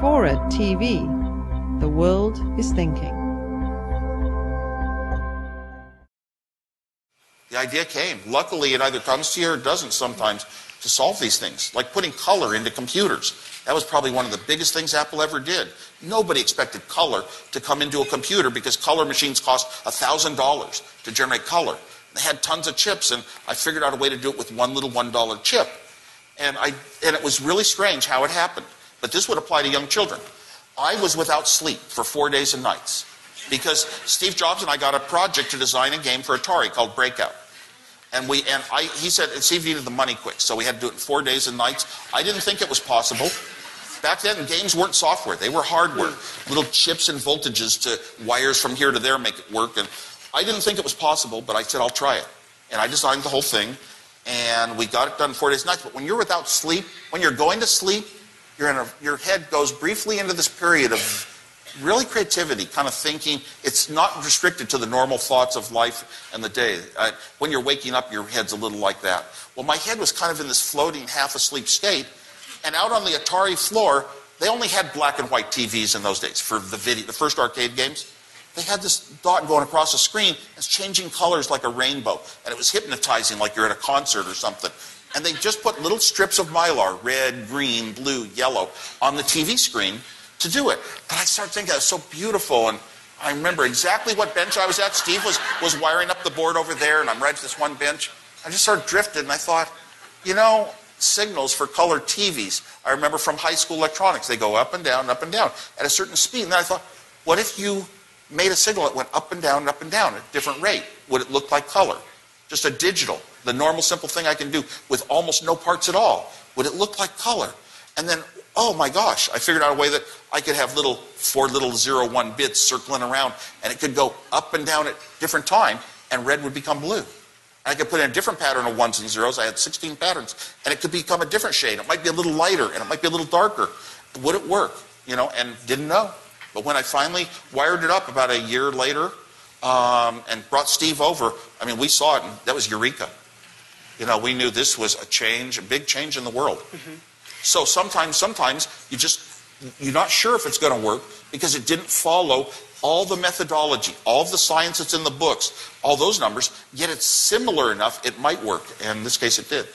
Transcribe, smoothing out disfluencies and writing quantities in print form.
For a TV, the world is thinking. The idea came. Luckily, it either comes to you or it doesn't sometimes to solve these things, like putting color into computers. That was probably one of the biggest things Apple ever did. Nobody expected color to come into a computer because color machines cost $1,000 to generate color. They had tons of chips, and I figured out a way to do it with one little $1 chip. And it was really strange how it happened. But this would apply to young children. I was without sleep for 4 days and nights because Steve Jobs and I got a project to design a game for Atari called Breakout. He said Steve needed the money quick, so we had to do it in 4 days and nights. I didn't think it was possible. Back then, games weren't software. They were hardware. Little chips and voltages to wires from here to there make it work. And I didn't think it was possible, but I said, I'll try it. And I designed the whole thing, and we got it done in 4 days and nights. But when you're without sleep, when you're going to sleep, your head goes briefly into this period of really creativity, kind of thinking. It's not restricted to the normal thoughts of life and the day. When you're waking up, your head's a little like that. Well, my head was kind of in this floating, half-asleep state, and out on the Atari floor, they only had black and white TVs in those days for the first arcade games. They had this dot going across the screen. It's changing colors like a rainbow, and it was hypnotizing like you're at a concert or something. And they just put little strips of Mylar, red, green, blue, yellow, on the TV screen to do it. But I started thinking that was so beautiful, and I remember exactly what bench I was at. Steve was wiring up the board over there, and I'm right at this one bench. I just sort of drifted, and I thought, signals for color TVs. I remember from high school electronics, they go up and down at a certain speed. And then I thought, what if you made a signal that went up and down at a different rate? Would it look like color? Just a digital, the normal simple thing I can do with almost no parts at all. Would it look like color? And then, oh my gosh, I figured out a way that I could have four little 01 bits circling around, and it could go up and down at different time, and red would become blue. I could put in a different pattern of ones and zeros. I had 16 patterns, and it could become a different shade. It might be a little lighter, and it might be a little darker. Would it work? And didn't know. But when I finally wired it up about a year later and brought Steve over, we saw it, and that was eureka. We knew this was a big change in the world. Mm-hmm. So sometimes you're not sure if it's going to work because it didn't follow all the methodology, all of the science that's in the books, all those numbers, yet it's similar enough it might work. And in this case, it did.